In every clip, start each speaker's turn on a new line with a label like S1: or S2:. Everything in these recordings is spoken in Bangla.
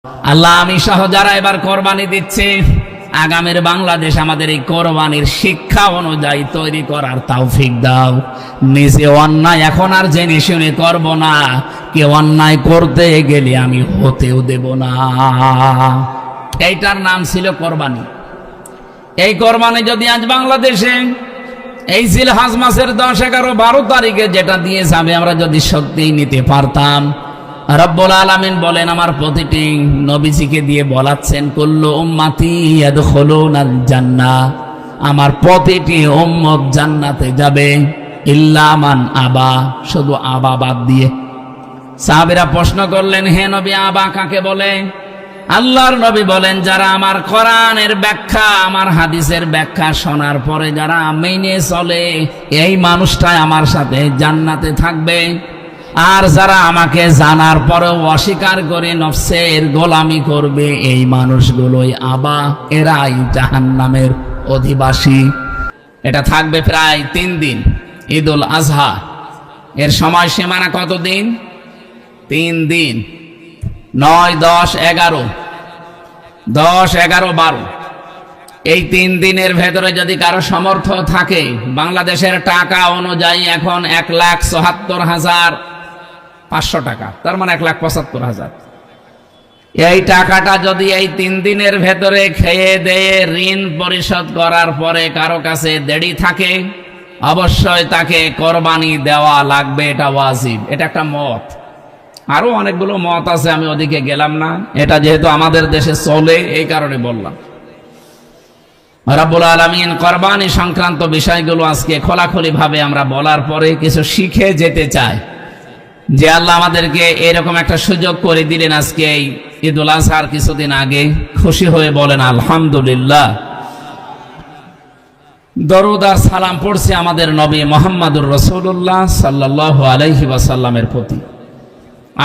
S1: আল্লাহ আমি সহ যারা এবার কোরবানি দিচ্ছে, আগামীর বাংলাদেশ আমাদের এই কোরবানির শিক্ষা অনুযায়ী তৈরি করার তৌফিক দাও। নিজে অন্যায় এখন আর জেনে শুনে করব না, কেউ অন্যায় করতে গেলে আমি হতেও দেব না। এইটার নাম ছিল কোরবানি। এই কোরবানি যদি আজ বাংলাদেশে এই জিলহজ মাসের 10, 11, 12 তারিখে যেটা দিয়ে যাবে আমরা যদি সত্যিই নিতে পারতাম, রব্বুল আলামিন বলেন আমার প্রতিটি নবীজিকে দিয়ে বলাচ্ছেন কুল্লু উম্মতি ইয়াদখুলুনাল জান্নাহ, আমার প্রতিটি উম্মত জান্নাতে যাবে ইল্লা মান আবা, শুধু আবা বাদ দিয়ে। সাহাবীরা প্রশ্ন করলেন, হে নবী আবা কাকে বলে? আল্লাহর নবী বলেন যারা আমার কোরআনের ব্যাখ্যা, আমার হাদিসের ব্যাখ্যা শোনার পরে যারা মেনে চলে, এই মানুষটাই আমার সাথে জান্নাতে থাকবে। আর যারা আমাকে জানার পরেও অস্বীকার করে নফসের গোলামি করবে, এই মানুষগুলোই আবা, এরাই জাহান্নামের অধিবাসী। এটা থাকবে প্রায় 3 দিন। ঈদুল আজহা এর সময় সীমানা কতদিন? 3 দিন। 9, 10, 11, 10, 11, 12 এই 3 দিনের ভেতরে যদি কারো সমর্থ থাকে, বাংলাদেশের টাকা অনুযায়ী এখন 1,74,500 টাকা, তার মানে 1,75,000। এই টাকাটা যদি এই 3 দিনের ভেতরে খেয়ে দিয়ে ঋণ পরিশোধ করার পরে কারো কাছে দেরি থাকে, অবশ্যই তাকে কোরবানি দেওয়া লাগবে। এটা ওয়াজিব। এটা একটা মত। আরো অনেকগুলো মত আছে, আমি ওদিকে গেলাম না। এটা যেহেতু আমাদের দেশে চলে এই কারণে বললাম। রব্বুল আলামিন কোরবানি সংক্রান্ত বিষয়গুলো আজকে খোলাখুলি ভাবে আমরা বলার পরে কিছু শিখে যেতে চাই, যে আল্লাহ আমাদেরকে এরকম একটা সুযোগ করে দিলেন। আজকে এই ঈদুল আজহার কিছুদিন আগে খুশি হয়ে বলেন আলহামদুলিল্লাহ। দরুদ আর সালাম পড়ছি আমাদের নবী মুহাম্মদুর রাসূলুল্লাহ সাল্লাল্লাহু আলাইহি ওয়াসাল্লামের প্রতি।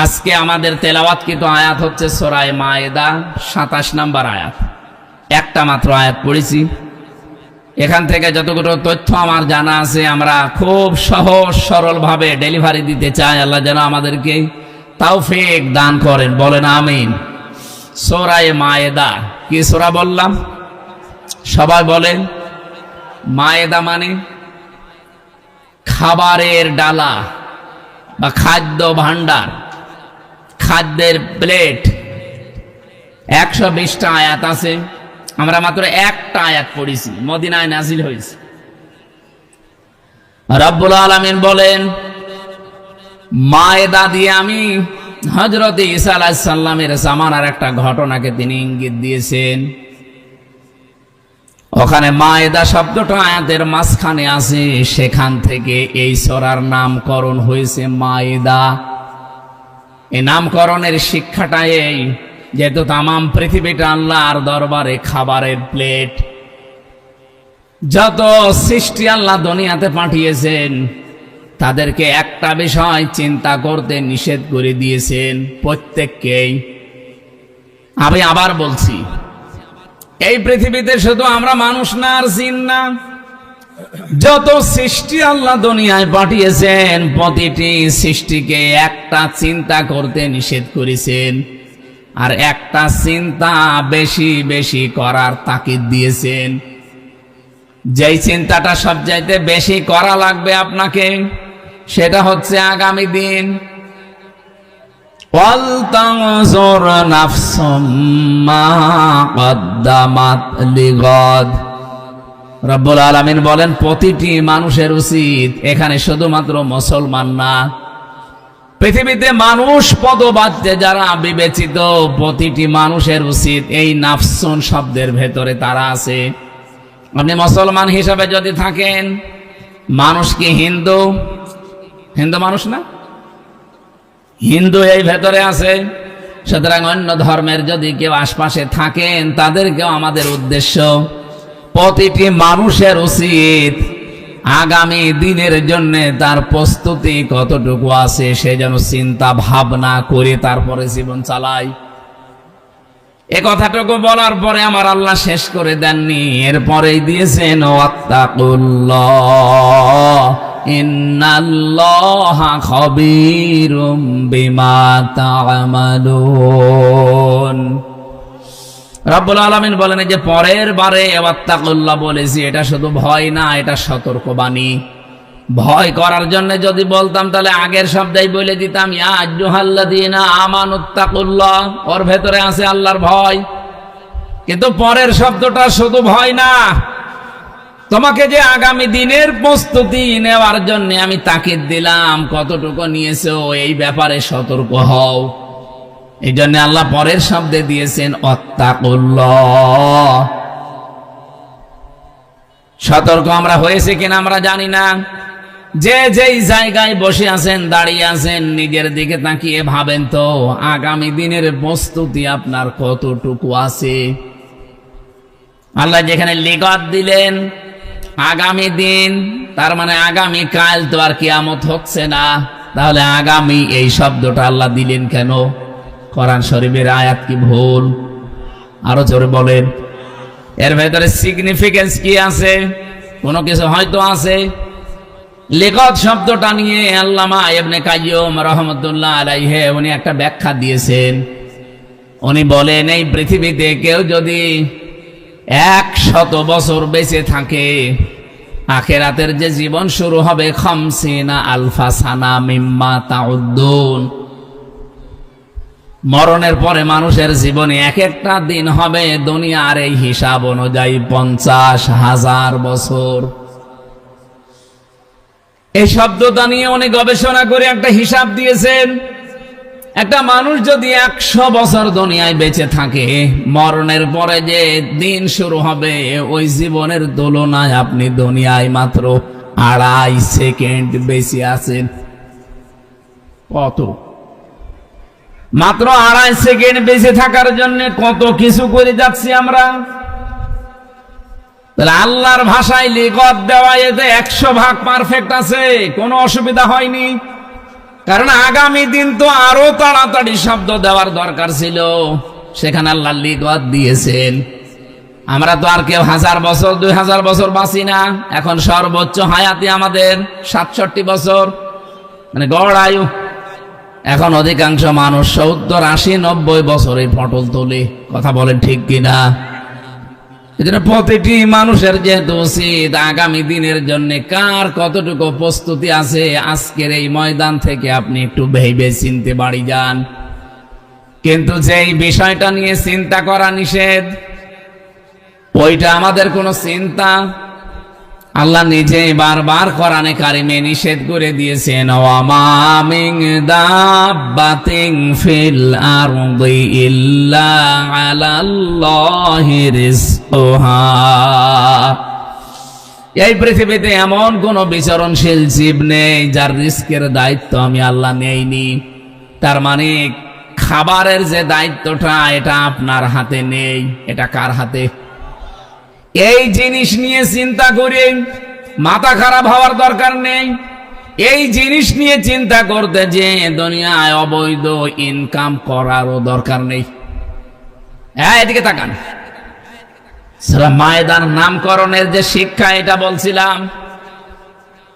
S1: আজকে আমাদের তেলাওয়াতকৃত আয়াত হচ্ছে সূরা মায়েদা 27 নম্বর আয়াত। একটা মাত্র আয়াত পড়েছি। এখান থেকে যতগুলো তথ্য আমার জানা আছে আমরা খুব সহজ সরল ভাবে ডেলিভারি দিতে চাই। আল্লাহ যেন আমাদেরকে তৌফিক দান করেন, বলেন আমিন। সূরা মায়েদা কি সূরা বললাম? সবাই বলেন। মায়েদা মানে খাবারের ডালা বা খাদ্য ভাণ্ডার, খাদ্যের প্লেট। 120টা আয়াত আছে, আমরা মাত্র একটা আয়াত পড়েছি, মদিনায় নাজিল হয়েছে। রব্বুল আলামিন বলেন মায়েদা দিয়ে আমি হযরত ঈসা আলাইহিস সালামের জামানার একটা ঘটনাকে তিনি ইঙ্গিত দিয়েছেন। ওখানে মায়েদা শব্দটা আয়াতের মাঝখানে আছে, সেখান থেকে এই সূরার নামকরণ হয়েছে মায়েদা। এই নামকরণের শিক্ষাটা এই, যেহেতু তামাম পৃথিবীটা আল্লাহর দরবারে খাবারের প্লেট। যত সৃষ্টি আল্লাহ দুনিয়াতে পাঠিয়েছেন তাদেরকে একটা বিষয় চিন্তা করতে নিষেধ করে দিয়েছেন প্রত্যেককেই। আমি আবার বলছি, এই পৃথিবীতে শুধু আমরা মানুষ না আর জিন না, যত সৃষ্টি আল্লাহ দুনিয়ায় পাঠিয়েছেন প্রতিটি সৃষ্টিকে একটা চিন্তা করতে নিষেধ করেছেন, আর একটা চিন্তা বেশি বেশি করার তাকিদ দিয়েছেন। যেই চিন্তাটা সবচাইতে বেশি করা লাগবে আপনাকে, সেটা হচ্ছে আগামী দিন। ওয়ালতানজুর নাফসুম মা কদ্দামাত লিগাদ। রব্বুল আলামিন বলেন প্রতিটি মানুষের উচিত, এখানে শুধুমাত্র মুসলমান না, পৃথিবীতে মানুষ পদবাচ্যে যারা বিবেচিত, প্রতিটি মানুষের উচিত এই নাফসুন শব্দের ভেতরে তারা আছে। আপনি মুসলমান হিসাবে যদি থাকেন, মানুষ কি হিন্দু? হিন্দু মানুষ না? হিন্দু এই ভেতরে আছে। সুতরাং অন্য ধর্মের যদি কেউ আশপাশে থাকেন, তাদেরকেও আমাদের উদ্দেশ্য, প্রতিটি মানুষের উচিত আগামী দিনের জন্য তার প্রস্তুতি কতটুকু আছে সে যেন চিন্তা ভাবনা করে তারপরে জীবন চালায়। এ কথাটুকু বলার পরে আমার আল্লাহ শেষ করে দেননি, এরপরেই দিয়েছেন ওয়াত্তাকুল্লাহ ইন্নাল্লাহা খাবীরুম বিমা তা'মালুন। রব্বুল আলামিন বলেন যে পরের বারে ওয়াত্তাকুল্লাহ বলেছি, এটা শুধু ভয় না, এটা সতর্কবাণী। ভয় করার জন্য যদি বলতাম তাহলে আগের শব্দই বলে দিতাম ইয়া আইয়ুহাল্লাযীনা আমানুত্তাকুল্লাহ, ওর ভেতরে আছে আল্লাহর ভয়। কিন্তু পরের শব্দটা শুধু ভয় না, তোমাকে যে আগামী দিনের প্রস্তুতি নেওয়ার জন্য আমি তাকিদ দিলাম, কতটুকু নিয়েছো এই ব্যাপারে সতর্ক হও। এই জন্য আল্লাহ পরের শব্দে দিয়েছেন ওয়াত্তাকুল্লাহ। সতর্ক আমরা হয়েছে কিনা আমরা জানি না। যে যেই জায়গায় বসে আছেন, দাঁড়িয়ে আছেন, নিজের দিকে তাকিয়ে ভাবেন তো আগামী দিনের প্রস্তুতি আপনার কতটুকু আছে। আল্লাহ যেখানে লিগত দিলেন আগামী দিন, তার মানে আগামী কাল তো আর কিয়ামত হচ্ছে না, তাহলে আগামী এই শব্দটা আল্লাহ দিলেন কেন? কোরআন শরীফের আয়াত কি ভুল? আরো জোরে বলেন, এর ভেতরে সিগনিফিকেন্স কি আছে? কোনো কিছু হয়তো আছে। লিগত শব্দটা নিয়ে আল্লামা ইবনে কাইয়্যিম রাহমাতুল্লাহ আলাইহি উনি একটা ব্যাখ্যা দিয়েছেন। উনি বলেন এই পৃথিবীতে কেউ যদি 100 বছর বেঁচে থাকে, আখিরাতের যে জীবন শুরু হবে 50 আলফা সানা মিম্মা তাউদ্দুন, মরণের পরে মানুষের জীবনে এক একটা দিন হবে দুনিয়ার এই হিসাব অনুযায়ী 50,000 বছর। এই শব্দটা নিয়ে উনি গবেষণা করে একটা হিসাব দিয়েছেন। একটা মানুষ যদি 100 বছর দুনিয়ায় বেঁচে থাকে, মরণের পরে যে দিন শুরু হবে ওই জীবনের তুলনায় আপনি দুনিয়ায় মাত্র 2.5 সেকেন্ড বেঁচে আছেন। কত? মাত্র 2.5 সেকেন্ড বেঁচে থাকার জন্য কত কিছু করে যাচ্ছি আমরা। তাহলে আল্লাহর ভাষায় লিগত দেওয়া এতে 100 ভাগ পারফেক্ট আছে, কোনো অসুবিধা হয়নি। কারণ আগামী দিন তো আরো তাড়াতাড়ি শব্দ দেওয়ার দরকার ছিল, সেখানে আল্লাহ লিগত দিয়েছেন। আমরা তো আর কেউ 1000 বছর 2000 বছর বাঁচি না। এখন সর্বোচ্চ হায়াতি আমাদের 67 বছর, মানে গড় আয়ু। এখন অধিকাংশ মানুষ 70, 80, 90 বছরে পটল তোলে। কথা বলেন ঠিক কিনা? এজন্য প্রতিটি মানুষের যেহেতু উচিত আগামী দিনের জন্য কার কতটুকু প্রস্তুতি আছে, আজকের এই ময়দান থেকে আপনি একটু ভেবে চিনতে বাড়ি যান। কিন্তু যেই বিষয়টা নিয়ে চিন্তা করা নিষেধ, ওইটা আমাদের কোনো চিন্তা আল্লাহ নিজে বারবার কোরআনে কারিমে নিষেধ করে দিয়েছেন। ওয়ামা মিন দাব্বাতিন ফিল আরদি ইল্লা আলাল্লাহি রিজকুহা। এই পৃথিবীতে এমন কোন বিচরণশীল জীব নেই যার রিস্কের দায়িত্ব আমি আল্লাহ নেইনি। তার মানে খাবারের যে দায়িত্বটা এটা আপনার হাতে নেই, এটা কার হাতে? এই জিনিস নিয়ে চিন্তা করে মাথা খারাপ হওয়ার দরকার নেই। এই জিনিস নিয়ে চিন্তা করতে যে দুনিয়ায় অবৈধ ইনকাম করারও দরকার নেই। এদিকে তাকান, সূরা মায়েদার নামকরণের যে শিক্ষা এটা বলছিলাম,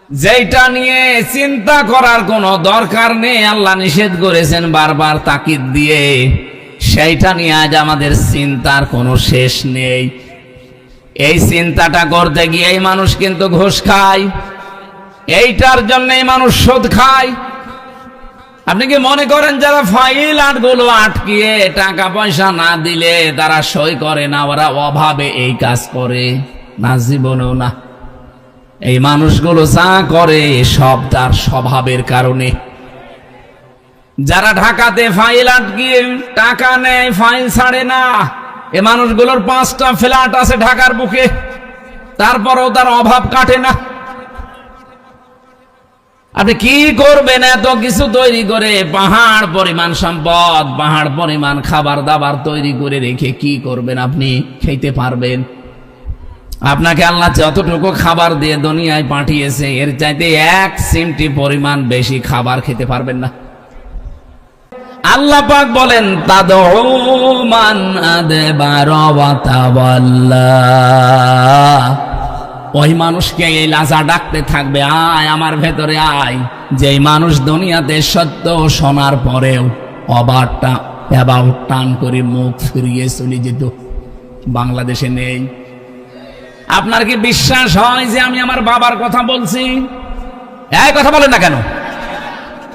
S1: যেটা নিয়ে চিন্তা করার কোনো দরকার নেই আল্লাহ নিষেধ করেছেন বারবার তাকিদ দিয়ে, সেইটা নিয়ে আজ আমাদের চিন্তার কোনো শেষ নেই। এই চিন্তাটা করতে গিয়ে এই মানুষ কিন্তু ঘুষ খায়, এইটার জন্য এই মানুষ সুদ খায়। আপনি কি মনে করেন যারা ফাইল আটগুলো আটকিয়ে টাকা পয়সা না দিলে তারা সই করে না, ওরা অভাবে এই কাজ করে? না, জীবনেও না। এই মানুষগুলো যা করে সব তার স্বভাবের কারণে। যারা ঢাকাতে ফাইল আটকিয়ে টাকা নেয়, ফাইল ছাড়ে না, এ মানুষগুলোর 5টা ফ্ল্যাট আছে ঢাকার বুকে, তারপরেও তার অভাব কাটে না। আপনি কি করবেন এত কিছু তৈরি করে? পাহাড় পরিমাণ সম্পদ, পাহাড় পরিমাণ খাবার দাবার তৈরি করে রেখে কি করবেন? আপনি খেতে পারবেন? আপনাকে আল্লাহ যতটুকু খাবার দিয়ে দুনিয়ায় পাঠিয়েছে এর চাইতে 1 চিমটি পরিমাণ বেশি খাবার খেতে পারবেন না। আল্লাহ পাক বলেন তাদউ মান আদবারা ওয়া তাওয়াল্লা, ওই মানুষকে এই লাজা ডাকতে থাকবে, আয় আমার ভেতরে আয়, যেই মানুষ দুনিয়াতে সত্য শোনার পরেও অ্যাবাউট টান করে মুখ ফিরিয়ে চলে যেত। বাংলাদেশে নেই। আপনার কি বিশ্বাস হয় যে আমি আমার বাবার কথা বলছি? এই কথা বলেন না কেন?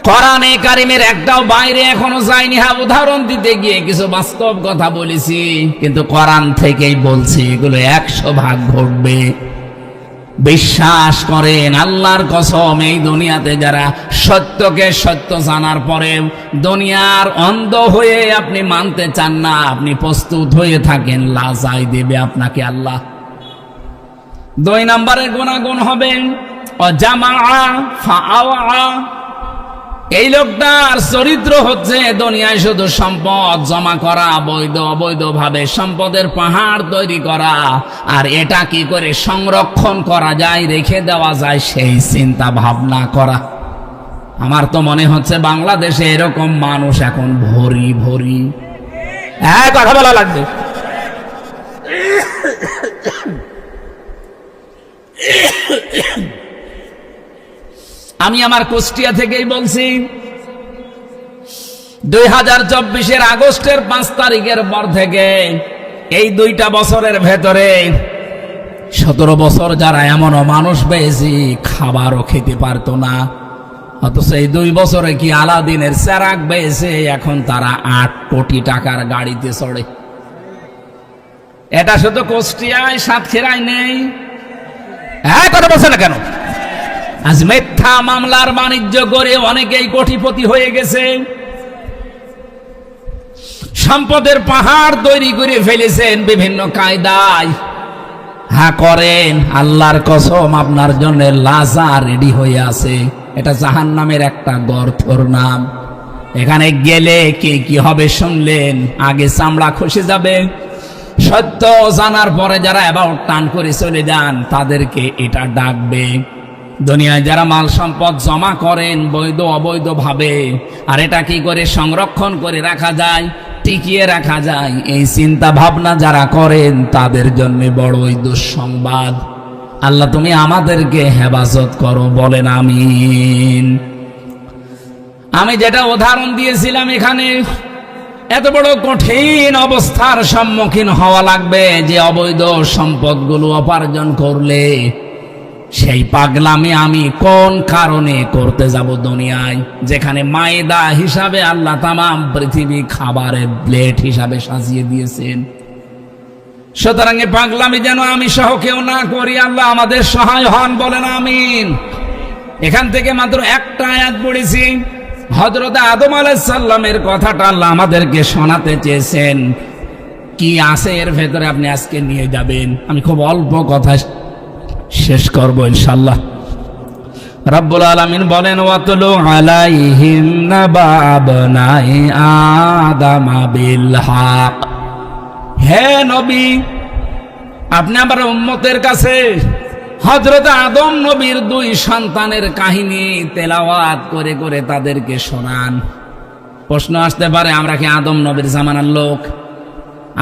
S1: কোরআনে কারিমের একটাও বাইরে এখনো যায়নি। হ্যাঁ, উদাহরণ দিতে গিয়ে কিছু বাস্তব কথা বলেছি, কিন্তু কোরআন থেকেই বলছি, এগুলো 100% ঘটবে। বিশ্বাস করেন, আল্লাহর কসম, এই দুনিয়াতে যারা সত্যকে সত্য জানার পরে দুনিয়ার অন্ধ হয়ে আপনি মানতে চান না, আপনি প্রস্তুত হয়ে থাকেন, লাজাই দেবে আপনাকে আল্লাহ। 2 নম্বরের গুনাহগার হবে জামা ফাআওয়া। এই লোকটার চরিত্র হচ্ছে দুনিয়ায় শুধু সম্পদ জমা করা, বৈধ অবৈধ ভাবে সম্পদের পাহাড় তৈরি করা, আর এটা কি করে সংরক্ষণ করা যায়, রেখে দেওয়া যায়, সেই চিন্তা ভাবনা করা। আমার তো মনে হচ্ছে বাংলাদেশে এরকম মানুষ এখন ভরি ভরি। কথা বলা লাগবে। আমি আমার কুষ্টিয়া থেকেই বলছি, 2024 আগস্টের 5 তারিখের পর থেকে এই 2টা বছরের ভেতরে 17 বছর যারা এমনও মানুষ পেয়েছি খাবারও খেতে পারতো না, অথচ এই 2 বছরে কি আলাদিনের চেরাগ পেয়েছে, এখন তারা 8 কোটি টাকার গাড়িতে চড়ে। এটা শুধু কুষ্টিয়ায়, সাতক্ষীরায় নেই। কথা বলছে না কেন? আজ মিথ্যা মামলার বাণিজ্য করে অনেকেই কোটিপতি হয়ে গেছে, সম্পদের পাহাড় তৈরি করে ফেলেছেন বিভিন্ন কায়দায়। হ্যাঁ করেন, আল্লাহর কসম, আপনার জন্য লাজা রেডি হয়ে আছে। এটা জাহান্নামের একটা গর্তর নাম। এখানে গেলে কি হবে শুনলেন, আগে চামড়া খসে যাবে। সত্য জানার পরে যারা অ্যাবাউট টান করে চলে যান, তাদেরকে এটা ডাকবে। দুনিয়ায় যারা মাল সম্পদ জমা করেন বৈধ অবৈধ ভাবে, আর এটা কি করে সংরক্ষণ করে রাখা যায়, টিকিয়ে রাখা যায়, এই চিন্তা ভাবনা যারা করেন তাদের জন্য বড়ই দুঃসংবাদ। আল্লাহ তুমি আমাদেরকে হেফাজত করো, বলেন আমিন। আমি যেটা উদাহরণ দিয়েছিলাম, এখানে এত বড় কঠিন অবস্থার সম্মুখীন হওয়া লাগবে যে অবৈধ সম্পদগুলো উপার্জন করলে সেই পাগলামি আমি কোন কারণে করতে যাব দুনিয়ায়, যেখানে মায়দা হিসাবে আল্লাহ তামাম পৃথিবী খাবারের প্লেট হিসাবে সাজিয়ে দিয়েছেন। সুতরাং এই পাগলামি যেন আমি সহ কেউ না করি। আল্লাহ আমাদের সহায় হন, বলেন আমিন। এখান থেকে মাত্র একটা আয়াত পড়েছি, হযরত আদম আলাইহিস সালামের কথাটা আল্লাহ আমাদেরকে শোনাতে চেয়েছেন। কি আছে এর ভেতরে আপনি আজকে নিয়ে যাবেন। আমি খুব অল্প কথা শেষ করব ইনশাআল্লাহ। রব্বুল আলামিন বলেন, ওয়াতলু আলাইহিম নাবা আবনাই আদম বিল হক। হে নবী, আপনি আমার উম্মতের কাছে হযরত আদম নবীর 2 সন্তানের কাহিনী তেলাওয়াত করে করে তাদেরকে শোনান। প্রশ্ন আসতে পারে, আমরা কি আদম নবীর জামানার লোক?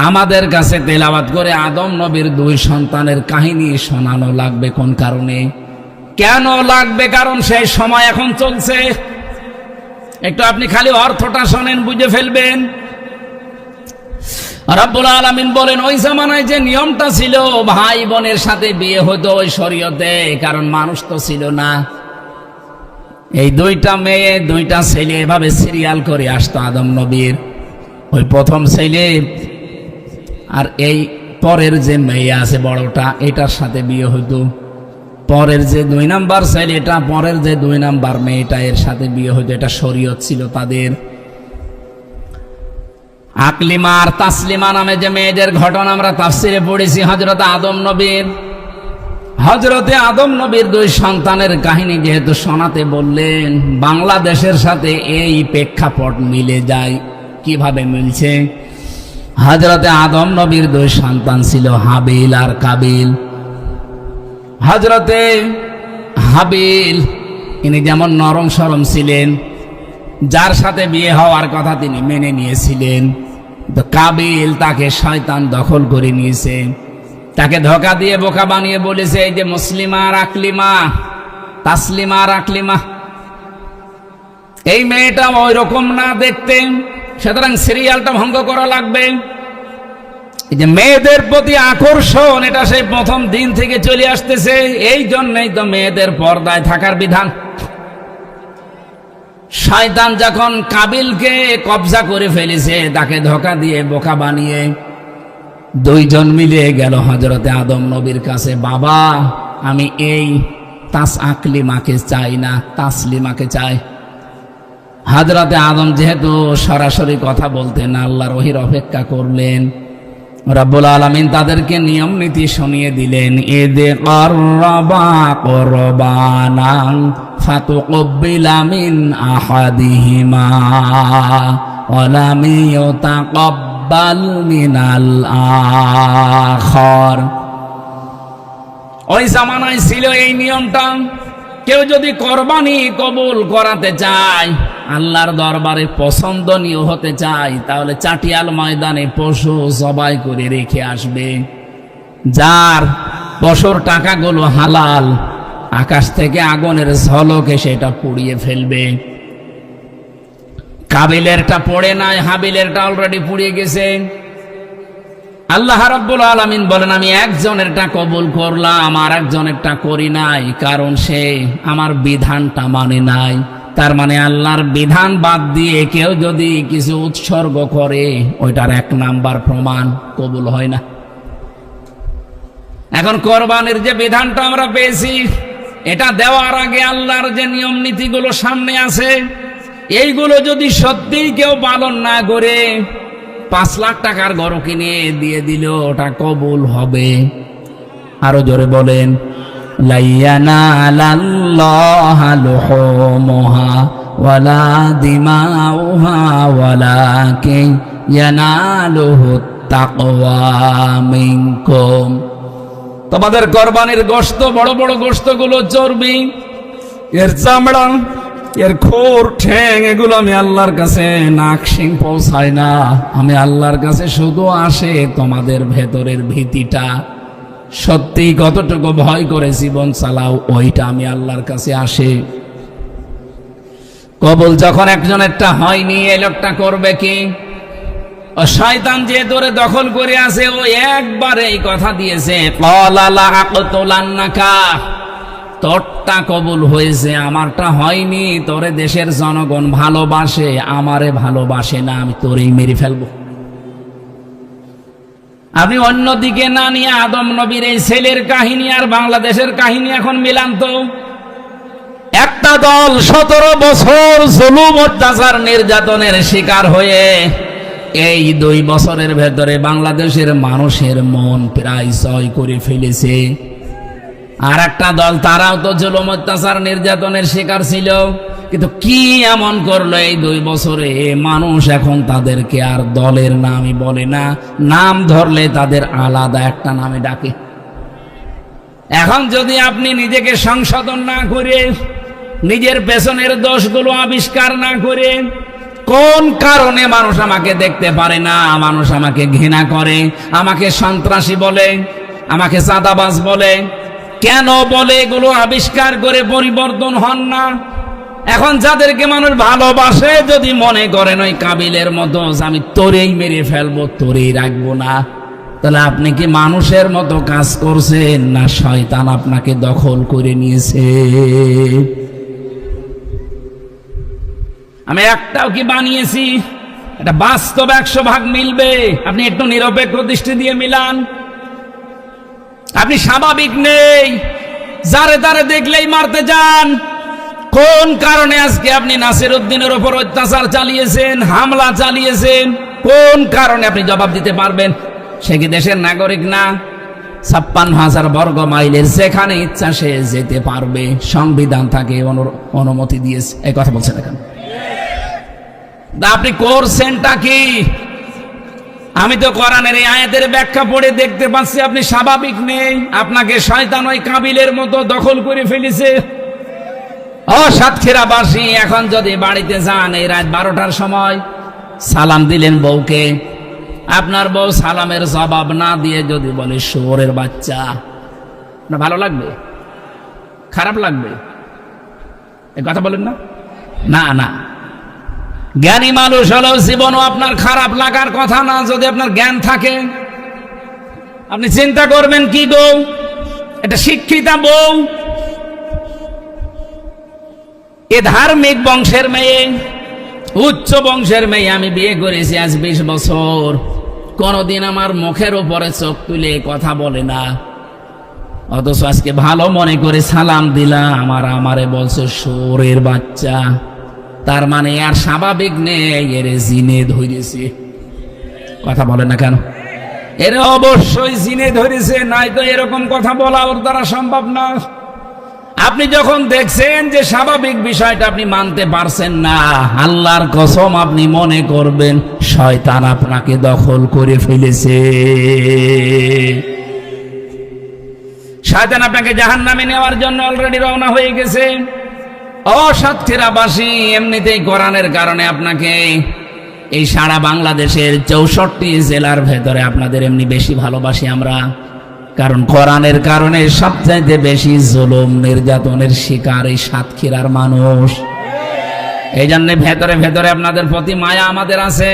S1: আমাদের কাছে তেলাওয়াত করে আদম নবীর 2 সন্তানের কাহিনী শোনানো লাগবে কোন কারণে? কেন লাগবে? কারণ সেই সময় এখন চলছে। একটু আপনি খালি অর্থটা শোনেন, বুঝে ফেলবেন। রব্বুল আলামিন বলেন, ওই জামানায় যে নিয়মটা ছিল, ভাই বোনের সাথে বিয়ে হতো ওই শরীয়তে, কারণ মানুষ তো ছিল না। এই 2টা মেয়ে 2টা ছেলে এভাবে সিরিয়াল করে আসতো আদম নবীর। ওই প্রথম ছেলে আর এই পরের যে মেয়ে আছে বড়টা, এটার সাথে বিয়ে হতো। পরের যে 2 নাম্বার ছেলে, এটা পরের যে 2 নাম্বার মেয়েটা, এর সাথে বিয়ে হতো। এটা শরীয়ত ছিল তাদের। আকলিমা আর তাসলিমা নামে যে মেয়েদের ঘটনা আমরা তাফসিরে পড়েছি হযরত আদম নবীর। হযরতে আদম নবীর 2 সন্তানের কাহিনী যেহেতু শোনাতে বললেন, বাংলাদেশের সাথে এই প্রেক্ষাপট মিলে যায়। কিভাবে মিলছে? হযরতে আদম নবীর 2 সন্তান ছিল, হাবিল আর কাবিল। হযরতে হাবিল ইনি যেমন নরম সরম ছিলেন, যার সাথে বিয়ে হওয়ার কথা তিনি মেনে নিয়েছিলেন, তো কাবিল তাকে শয়তান দখল করে নিয়েছে। তাকে ধোঁকা দিয়ে বোকা বানিয়ে বলেছে, এই যে মুসলিমা আর আকলিমা, তাসলিমা আর আকলিমা, এই মেয়েটা ওই রকম না দেখতে, সুতরাং সিরিয়ালটা ভঙ্গ করা লাগবে। এই যে মেয়েদের প্রতি আকর্ষণ, এটা সেই প্রথম দিন থেকে চলে আসতেছে। এই জন্যই তো মেয়েদের পর্দায় থাকার বিধান। শয়তান যখন কাবিলকে কবজা করে ফেলেছে, তাকে ধোঁকা দিয়ে বোকা বানিয়ে দুইজন মিলে গেল হযরতে আদম নবীর কাছে, বাবা আমি এই আকলিমাকে চাই না, তাসলিমাকে চাই। হযরতে আদম যেহেতু সরাসরি কথা বলতেন, আল্লাহর ওহীর অপেক্ষা করলেন। রব্বুল আলামিন তাদেরকে নিয়ম নীতি শুনিয়ে দিলেন, ইদে করবা কুরবানান ফাতুকবিলা মিন আহাদিহিমা ওয়া লাম ইউতাকাব্বাল মিনাল আখার। ওই জামানায় ছিল এই নিয়মটা, কেউ যদি কোরবানি কবুল করাতে চায়, আল্লাহর দরবারে পছন্দনীয় হতে চায়, তাহলে চাটিয়াল ময়দানে পশু জবাই করে রেখে আসবে। যার পশুর টাকাগুলো হালাল, আকাশ থেকে আগুনের ঝলকে সেটা পুড়িয়ে ফেলবে। কাবিলেরটা পড়ে নাই, হাবিলেরটা অলরেডি পুড়িয়ে গেছে। আল্লাহ রাব্বুল আলামিন বলেন, আমি একজনেরটা কবুল করলাম, আর একজনেরটা করি নাই, কারণ সে আমার বিধানটা মানে নাই। তার মানে আল্লাহর বিধান বাদ দিয়ে কেউ যদি কিছু উৎসর্গ করে, ওইটার 1 নাম্বার প্রমাণ কবুল হয় না। এখন কোরবানির যে বিধানটা আমরা পেয়েছি, এটা দেওয়ার আগে আল্লাহর যে নিয়ম নীতিগুলো সামনে আছে, এইগুলো যদি সত্যিই কেউ পালন না করে 5 লাখ টাকার গরু কিনে দিয়ে দিল, ওটা কবুল হবে? আরো জোরে বলেন, লা ইয়ানালাল্লাহু লুহুমুহা ওয়ালা দিমাউহা ওয়ালাকিন ইয়ানালুহুত তাকওয়া মিনকুম। তোমাদের কোরবানির গোশত, বড় বড় গোশতগুলো চর্বি, এর চামড়া, এর খুর, ঠ্যাং, এগুলো আমি আল্লাহর কাছে নাক শিং পৌঁছায় না। আমি আল্লাহর কাছে শুধু আসে তোমাদের ভেতরের ভীতিটা, সত্যি কতটুকু ভয় করে জীবন চালাও, ওইটা আমি আল্লাহর কাছে আসে। কবুল যখন একজনেরটা হয়নি, এই লোকটা করবে কি? ও শয়তান যে ধরে দখল করে আছে, ও একবারে এই কথা দিয়েছে, ক্বালা লা আকতুলান্নাকা, তোরটা কবুল হয়েছে, আমারটা হয়নি। তোরে দেশের জনগণ ভালোবাসে, আমারে ভালোবাসে না, আমি তোরেই মেরে ফেলবো। আপনি অন্যদিকে না নিয়ে আদম নবীর এই ছেলের কাহিনী আর বাংলাদেশের কাহিনী এখন মিলান তো। একটা দল 17 বছর জুলুম, অত্যাচার, নির্যাতনের শিকার হয়ে এই 2 বছরের ভেতরে বাংলাদেশের মানুষের মন প্রায় জয় করে ফেলেছে। আর একটা দল, তারাও তো জুলুম, অত্যাচার, নির্যাতনের শিকার ছিল, কিন্তু কি এমন করলো এই 2 বছরে, মানুষ এখন তাদেরকে আর দলের নামই বলে না, নাম ধরলে তাদের আলাদা একটা নামে ডাকে। এখন যদি আপনি নিজেকে সংশোধন না করে, নিজের পেছনের দোষগুলো আবিষ্কার না করে, কোন কারণে মানুষ আমাকে দেখতে পারে না, মানুষ আমাকে ঘৃণা করে, আমাকে সন্ত্রাসী বলে, আমাকে চাঁদাবাজ বলে, কেন বলে, এগুলো আবিষ্কার করে পরিবর্তন হন না। এখন যাদেরকে মানুষ ভালোবাসে, যদি মনে করেন ওই কাবিলের মতো আমি তোরেই মেরে ফেলবো, তোরেই রাখবো না, তাহলে আপনি কি মানুষের মতো কাজ করছেন, না শয়তান আপনাকে দখল করে নিয়েছে? আমি একটাও কি বানিয়েছি? এটা বাস্তব 100% মিলবে। আপনি একটু নিরপেক্ষ দৃষ্টি দিয়ে মিলান। আপনি স্বাভাবিক নেই, যারে তারে দেখলেই মারতে যান। কোন কারণে আজকে আপনি নাসির উদ্দিনের উপর অত্যাচার চালিয়েছেন, হামলা চালিয়েছেন? কোন কারণে? আপনি জবাব দিতে পারবেন? সে কি দেশের নাগরিক না? 56,000 বর্গ মাইলের যেখানে ইচ্ছা সে যেতে পারবে, সংবিধান তাকে অনুমতি দিয়েছে। এই কথা বলছেন এখন, আপনি করছেনটা কি? আমি তো কোরআনের এই আয়াতের ব্যাখ্যা পড়ে দেখতে পাচ্ছি আপনি স্বাভাবিক নেই। আপনাকে শয়তান ওই কাবিলের মতো দখল করে ফেলেছে। ও সাতক্ষীরাবাসী, এখন যদি বাড়িতে যান এই রাত 12টার সময়, সালাম দিলেন বউকে, আপনার বউ সালামের জবাব না দিয়ে যদি বলে শুয়োরের বাচ্চা, না ভালো লাগবে? খারাপ লাগবে? এই কথা বলেন না? না না, জ্ঞানী মানুষ হলেও জীবনও আপনার খারাপ লাগার কথা না। যদি আপনার জ্ঞান থাকে, আপনি চিন্তা করবেন কি গো, এটা শিক্ষিতা বউ, এ ধার্মিক বংশের মেয়ে, উচ্চ বংশের মেয়ে, আমি বিয়ে করেছি আজ 20 বছর, কোনদিন আমার মুখের উপরে চোখ তুলে কথা বলে না, অথচ আজকে ভালো মনে করে সালাম দিলাম, আমারে বলছে শুয়োরের বাচ্চা। তার মানে আর স্বাভাবিক নেই, এর জিনে ধরেছে। কথা বলে না কেন? এর অবশ্যই জিনে ধরেছে, নাই তো এরকম কথা বলা ওর দ্বারা সম্ভব না। আপনি যখন দেখছেন যে স্বাভাবিক বিষয়টা আপনি মানতে পারছেন না, আল্লাহর কসম আপনি মনে করবেন শয়তান আপনাকে দখল করে ফেলেছে। শয়তান আপনাকে জাহান্নামে নেওয়ার জন্য অলরেডি রওনা হয়ে গেছে। ও সাতক্ষীরাবাসী, এমনিতেই কোরআনের কারণে আপনাকে এই সারা বাংলাদেশের 64 জেলার ভেতরে আপনাদের এমনি বেশি ভালোবাসি আমরা, কারণ কোরআনের কারণে সবচাইতে বেশি জুলুম নির্যাতনের শিকার এই সাতক্ষীরার মানুষ। এই জন্য ভেতরে ভেতরে আপনাদের প্রতি মায়া আমাদের আছে।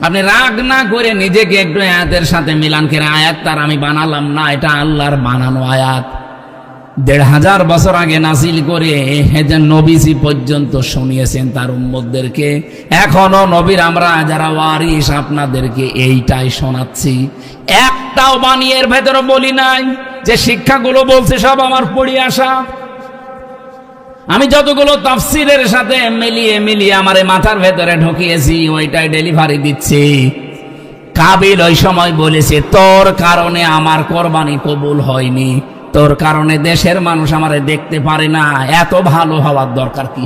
S1: আপনি রাগ না করে নিজেকে একটু আয়াতের সাথে মিলান করে, আয়াত তার আমি বানালাম না, এটা আল্লাহর বানানো আয়াত, 1500 বছর আগে নাজিল করে নবীজি পর্যন্ত শুনিয়েছেন তার উম্মতদেরকে। এখনো নবীর আমরা যারা ওয়ারিস আপনাদেরকে এইটাই শোনাচ্ছি। একটাও বানিয়ে এর ভেতরে বলি নাই যে শিক্ষাগুলো বলছে সব আমার পড়ে আসা। আমি যতগুলো তাফসীরের সাথে মিলিয়ে আমার মাথার ভেতরে ঢুকিয়েছি ওইটাই ডেলিভারি দিচ্ছি। কাবিল ওই সময় বলেছে, তোর কারণে আমার কোরবানি কবুল হয়নি, তোর কারণে দেশের মানুষ আমারে দেখতে পারে না, এত ভালো হওয়ার দরকার কি?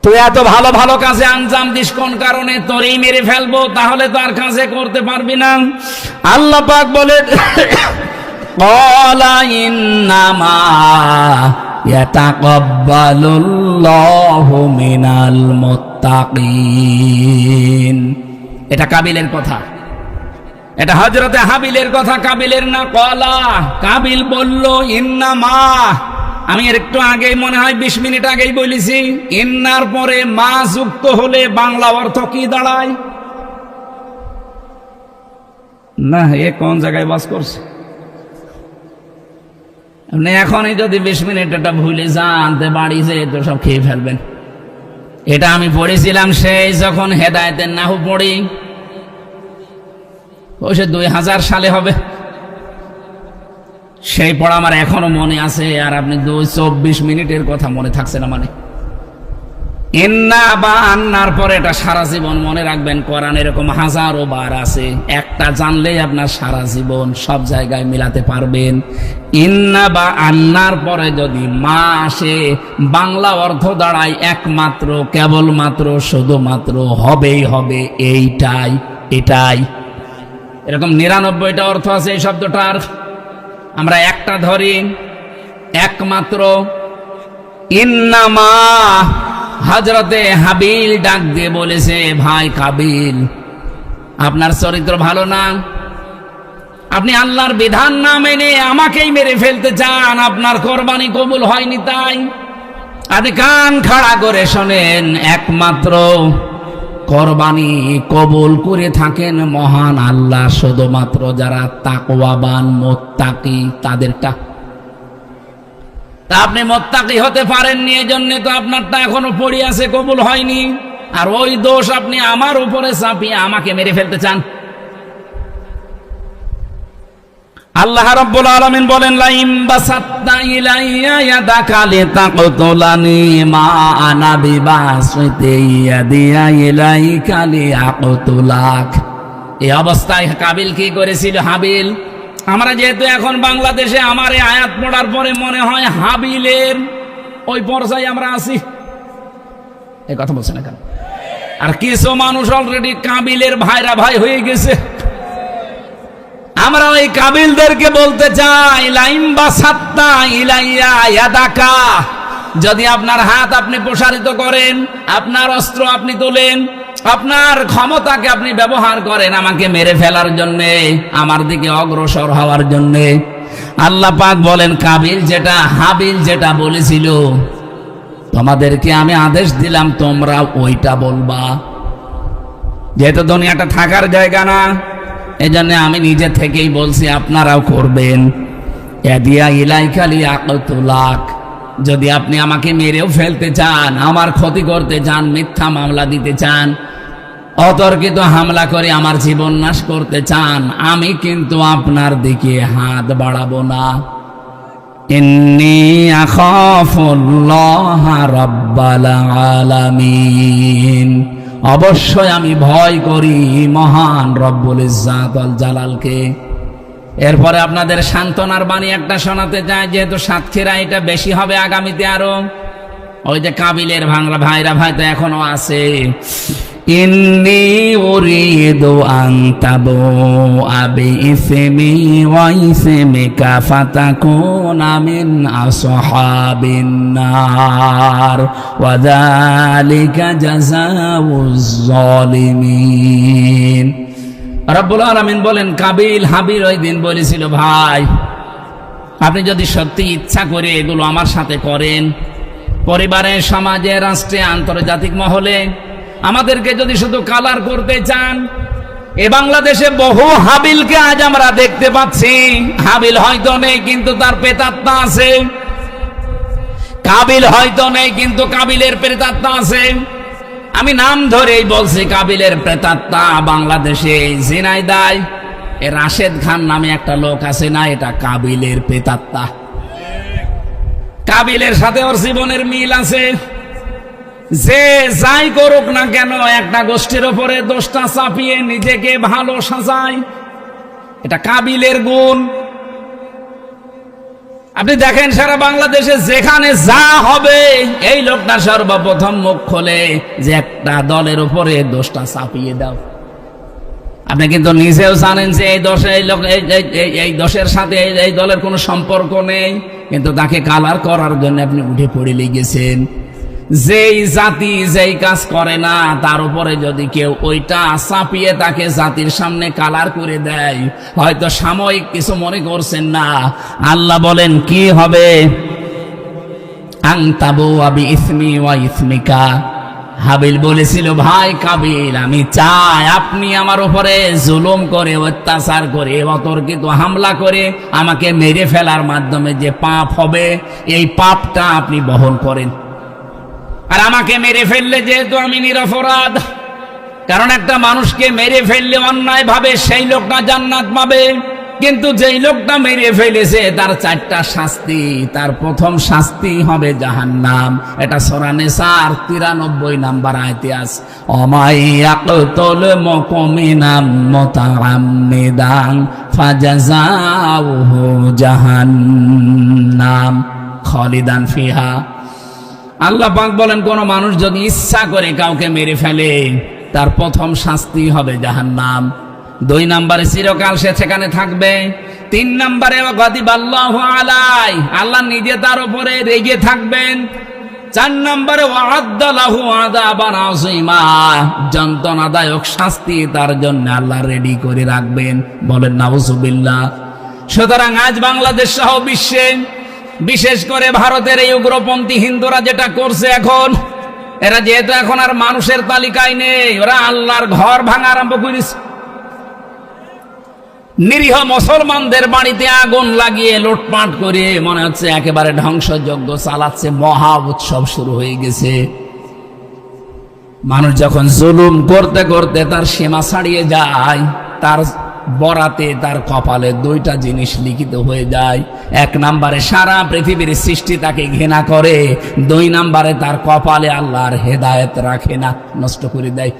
S1: তুই এত ভালো ভালো কাজে আঞ্জাম দিস কোন কারণে? তোরই মেরে ফেলবো, তাহলে তো আর কাজে করতে পারবি না। আল্লাহ পাক বলে, ক্বালা ইন্নামা ইয়াতাকাব্বালুল্লাহু মিনাল মুত্তাকিন। এটা কাবিলের কথা, এটা হযরতে হাবিলের কথা, কাবিলের না। ক্বালা, কাবিল বলল ইন্নামা, আমি এর একটু আগেই মনে হয় 20 মিনিট আগেই বলেছি, ইন্নার পরে মা যুক্ত হলে বাংলা অর্থ কি দাঁড়ায়? না, এ কোন জায়গায় বাস করছে? আপনি এখনই যদি 20 মিনিট এটা ভুলে যান, বাড়ি যেয়ে তো সব খেয়ে ফেলবেন। এটা আমি পড়েছিলাম সেই যখন হেদায়েতের নাহু পড়ি, ওই সে 2000 সালে হবে, সেই পড়া আমার এখনো মনে আছে। আর আপনি 24 মিনিটের কথা মনে থাকছে না মানে? ইন্না বা আন্নার পরে এটা সারা জীবন মনে রাখবেন। কোরআন এরকম হাজারো বার আছে, একটা জানলেই আপনার সারা জীবন সব জায়গায় মিলাতে পারবেন। ইন্না বা আন্নার পরে যদি মা আসে, বাংলা অর্থ দাঁড়ায় একমাত্র, কেবলমাত্র, শুধুমাত্র, হবেই হবে, এইটাই, এটাই। এরকম 99টা অর্থ আছে এই শব্দটার, আমরা একটা ধরি, একমাত্র। ইন্নামা, হযরতে হাবিল ডাক দিয়ে বলেছে, ভাই কাবিল, আপনার চরিত্র ভালো না, আপনি আল্লাহর বিধান না মেনে আমাকেই মেরে ফেলতে চান, আপনার কোরবানি কবুল হয়নি, তাই আপনি কান খাড়া করে শোনেন, একমাত্র কোরবানি কবুল করে থাকেন মহান আল্লাহ, শুধুমাত্র যারা তাকওয়াবান মুত্তাকি তাদেরটা। তা আপনি মুত্তাকি হতে পারেননি, এজন্য তো আপনারটা এখনো পড়ে আছে, কবুল হয়নি। আর ওই দোষ আপনি আমার উপরে চাপিয়ে আমাকে মেরে ফেলতে চান। আল্লাহ রাব্বুল আলামিন বলেন, লাইম বাসাত্তা ইলাইয়া ইয়াদাকা লিতাকতুলানি মা আনা বিবাসিতি ইয়াদিয়া ইলাইকা লিআকতুলাক। এই অবস্থায় কাবিল কি করেছিল? হাবিল, আমরা যেহেতু এখন বাংলাদেশে, আমার এই আয়াত পড়ার পরে মনে হয় হাবিলের ওই পর্যায়ে আমরা আছি। এই কথা বলছে না কেন? আর কিছু মানুষ অলরেডি কাবিলের ভাইরা ভাই হয়ে গেছে। আমরা ওই কাবিলদেরকে বলতে চাই লাইম্বা সাত্তা ইলাইয়া ইয়াদাকা, যদি আপনার হাত আপনি প্রসারিত করেন, আপনার অস্ত্র আপনি তোলেন, আপনার ক্ষমতাকে আপনি ব্যবহার করেন আমাকে মেরে ফেলার জন্য, আমার দিকে অগ্রসর হওয়ার জন্য, আল্লাহ পাক বলেন কাবিল যেটা হাবিল যেটা বলেছিল তোমাদেরকে আমি আদেশ দিলাম তোমরা ওইটা বলবা। যেহেতু দুনিয়াটা থাকার জায়গা না, এজন্য আমি নিজে থেকেই বলছি আপনারাও করবেন। এদিয়া ইলাইকালি আকতুলাক, যদি আপনি আমাকে মেরেও ফেলতে চান, আমার ক্ষতি করতে চান, মিথ্যা মামলা দিতে চান, অতর্কিত হামলা করে আমার জীবন নাশ করতে চান, আমি কিন্তু আপনার দিকে হাত বাড়াবো না। ইন্নী আখাফুল্লাহ রাব্বাল আলামিন, অবশ্যই আমি ভয় করি মহান রব্বুল ইজ্জাত ওয়াল জালালকে। এরপরে আপনাদের সান্ত্বনার বাণী একটা শোনাতে চাই, যেহেতু সাতক্ষীরা এটা বেশি হবে আগামীতে আরো। ওই যে কাবিলের ভাঙরা ভাইরা ভাই তো এখনো আছে। ইন্নী উরিদু আন তাবুআ বিইসমি ওয়া ইসমিকা ফাতাকুনা মিন আসহাবিন নার ওয়া যালিকা জাযাউজ জালিমিন। রব্বুল আলামিন বলেন কাবিল হাবিল ওই দিন বলেছিল, ভাই আপনি যদি সত্যি ইচ্ছা করে এগুলো আমার সাথে করেন, পরিবারে, সমাজে, রাষ্ট্রে, আন্তর্জাতিক মহলে আমাদেরকে যদি শুধু কালার করতে চান, এ বাংলাদেশে বহু হাবিলকে আজ আমরা দেখতে পাচ্ছি। হাবিল হয়তো নেই কিন্তু তার প্রেতাত্মা আছে, কাবিল হয়তো নেই কিন্তু কাবিলের প্রেতাত্মা আছে। আমি নাম ধরেই বলছি, কাবিলের প্রেতাত্মা বাংলাদেশে ঝিনাইদহ রাশেদ খান নামে একটা লোক আছে না, এটা কাবিলের প্রেতাত্মা। কাবিলের সাথে ওর জীবনের মিল আছে। যে যাই করুক না কেন, একটা গোষ্ঠীর ওপরে দোষটা চাপিয়ে নিজেকে ভালো সাজায়, এটা কাবিলের গুণ। আপনি দেখেন সারা বাংলাদেশে যেখানে যা হবে, এই লোকটা সর্বপ্রথম মুখ খোলে যে একটা দলের উপরে দোষটা চাপিয়ে দাও। আপনি কিন্তু নিজেও জানেন যে এই দোষে এই দোষের সাথে এই দলের কোনো সম্পর্ক নেই, কিন্তু তাকে কালার করার জন্য আপনি উঠে পড়ে লেগেছেন। যেই জাতি যেই কাজ করে না, তার উপরে যদি কেউ ওইটা চাপিয়ে তাকে জাতির সামনে কালার করে দেয়, হয়তো সাময়িক কিছু মনে করছেন না। আল্লাহ বলেন কি হবে, আনতাবু আবি ইসমি ওয়া ইসমিকা। হাবিল বলেছিল, ভাই কাবিল আমি চাই আপনি আমার উপরে জুলুম করে, অত্যাচার করে, অতর্কিত হামলা করে আমাকে মেরে ফেলার মাধ্যমে যে পাপ হবে, এই পাপটা আপনি বহন করেন। আর আমাকে মেরে ফেললে যেহেতু আমি নিরপরাধ, কারণ একটা মানুষকে মেরে ফেললে অন্যায় ভাবে সেই লোকটা জান্নাত পাবে, কিন্তু যেই লোকটা মেরে ফেলেছে তার চারটা শাস্তি। তার প্রথম শাস্তি হবে জাহান্নাম। এটা সূরা নিসার 93 নম্বর আয়াতে আছে, অমাই ইয়াকতুল মুমিনাম মুতাআম্মিদান ফাজাযাউহু জাহান্নাম খালিদান ফিহা। আল্লাহ পাক বলেন, কোন মানুষ যদি ইচ্ছা করে কাউকে মেরে ফেলে, তার প্রথম শাস্তি হবে জাহান্নাম। 2 নম্বরে চিরকাল সে সেখানে থাকবে। 3 নম্বরে গাদিবাল্লাহু আলাই, আল্লাহ নিজে তার উপরে রেগে থাকবেন। 4 নম্বরে ওয়া'আদ্দা লাহু আযাবান আযীমা, যন্ত্রণাদায়ক শাস্তি তার জন্য আল্লাহ রেডি করে রাখবেন। বলেন নাউযুবিল্লাহ। সুতরাং আজ বাংলাদেশ সহ বিশ্বে, বিশেষ করে ভারতের এই উগ্রপন্থী হিন্দুরা যেটা করছে এখন, এরা যেহেতু এখন আর মানুষের তালিকায় নেই, ওরা আল্লাহর ঘর ভাঙা আরম্ভ করেছে। নিরীহ মুসলমানদের বাড়িতে আগুন লাগিয়ে লুটপাট করে মনে হচ্ছে একেবারে ধ্বংসযজ্ঞ চালাচ্ছে, মহা উৎসব শুরু হয়ে গেছে। মানুষ যখন জুলুম করতে করতে তার সীমা ছাড়িয়ে যায়, তার বরাতে তার কপালে 2টা জিনিস লিখিত হয়ে যায়। 1 নম্বরে সারা পৃথিবীর সৃষ্টি তাকে ঘৃণা করে, 2 নম্বরে তার কপালে আল্লাহর হেদায়েত রাখে না, নষ্ট করে দেয়।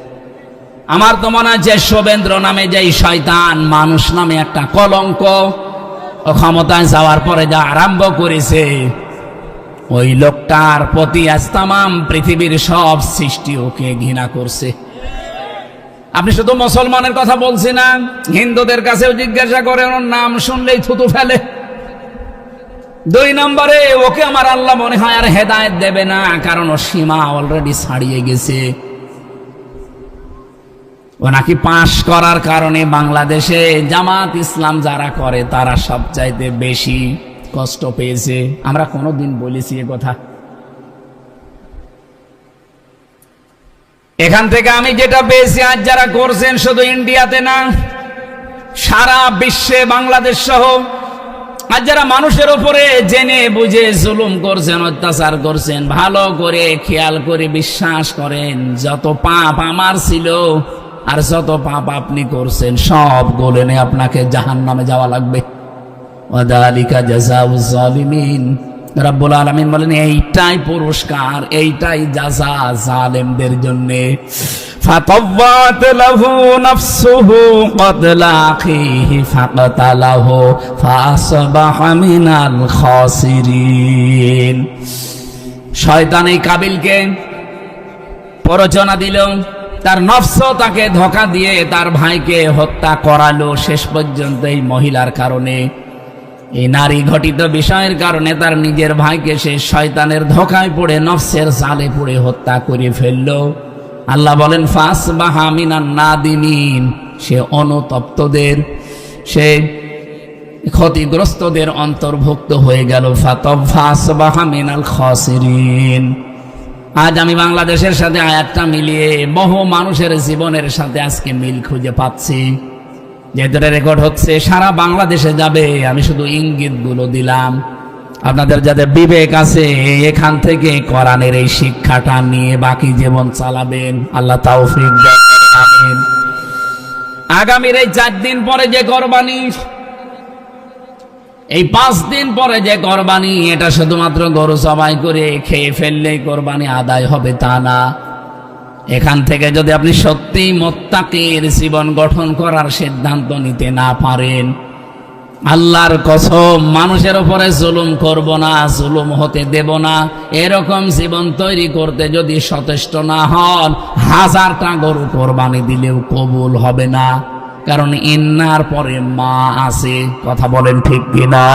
S1: আমার তো মনে হয় যে শুভেন্দ্র নামে যেই শয়তান, মানুষ নামে একটা কলঙ্ক, ও ক্ষমতায় যাওয়ার পরে যা আরম্ভ করেছে, ওই লোকটার প্রতি আজ তামাম পৃথিবীর সব সৃষ্টি ওকে ঘৃণা করছে। আপনি শুধু মুসলমানের কথা বলছি না, হিন্দুদের কাছেও জিজ্ঞাসা করেন, ওর নাম শুনলেই থুতু ফেলে। 2 নম্বরে, ওকে আমার আল্লাহ মনে হয় আর হেদায়েত দেবে না, কারণ ও সীমা অলরেডি ছাড়িয়ে গেছে। ও নাকি পাশ করার কারণে বাংলাদেশে জামাত ইসলাম যারা করে তারা সবচাইতে বেশি কষ্ট পেয়েছে। আমরা কোনোদিন বলেছি এ কথা? এখান থেকে আমি যেটা পেয়েছি, আজ যারা করছেন শুধু ইন্ডিয়াতে না, সারা বিশ্বে বাংলাদেশ সহ আজ যারা মানুষের উপরে জেনে বুঝে জুলুম করছেন, অত্যাচার করছেন, ভালো করে খেয়াল করে বিশ্বাস করেন, যত পাপ আমার ছিল আর যত পাপ আপনি করছেন সব গলে নিয়ে আপনাকে জাহান্নামে যাওয়া লাগবে। ওয়াদালিকা জাযাউজ জালিমিন। রব্বুল আলামিন বলেন, এইটাই পুরস্কার, এইটাই জাযা জালেমদের জন্য। ফাতাওয়াত লাহু নাফসুহু ক্বাতলা আখিহি ফাকাতালাহু ফাসবাহা মিনাল খাসিরিন। শয়তান এই কাবিলকে প্ররোচনা দিল, তার নফস তাকে ধোঁকা দিয়ে তার ভাইকে হত্যা করালো। শেষ পর্যন্ত এই মহিলার কারণে, এই নারী ঘটিত বিষয়ের কারণে তার নিজের ভাইকে সে শয়তানের ধোঁকায় পড়ে নফসের জালে পড়ে হত্যা করে ফেলল। আল্লাহ বলেন, ফাসবাহা মিনান নাদিমিন, সে অনুতপ্তদের, সে ক্ষতিগ্রস্তদের অন্তর্ভুক্ত হয়ে গেল। ফাসবাহা মিনাল খাসিরিন। আজ আমি বাংলাদেশের সাথে আয়াতটা মিলিয়ে বহু মানুষের জীবনের সাথে আজকে মিল খুঁজে পাচ্ছি। যেহেতু রেকর্ড হচ্ছে, সারা বাংলাদেশে যাবে। আমি শুধু ইঙ্গিতগুলো দিলাম, আপনাদের যাদের বিবেক আছে এখান থেকে কোরআনের এই শিক্ষাটা নিয়ে বাকি জীবন চালাবেন। আল্লাহ তাওফিক দেন, আমিন। আগামীর এই 4 দিন পরে যে কোরবানি, এই 5 দিন পরে যে কোরবানি, এটা শুধুমাত্র গরু জবাই করে খেয়ে ফেললেই কোরবানি আদায় হবে তা না। এখান থেকে যদি আপনি সত্যি মুত্তাকির জীবন গঠন করার সিদ্ধান্ত নিতে না পারেন, আল্লাহর কসম মানুষের উপরে জুলুম করব না, জুলুম হতে দেব না, এরকম জীবন তৈরি করতে যদি সচেষ্ট না হন, 1000টা গরু কোরবানি দিলেও কবুল হবে না। কারণ ইন্নার পরে মা আছে। কথা বলেন ঠিক কিনা?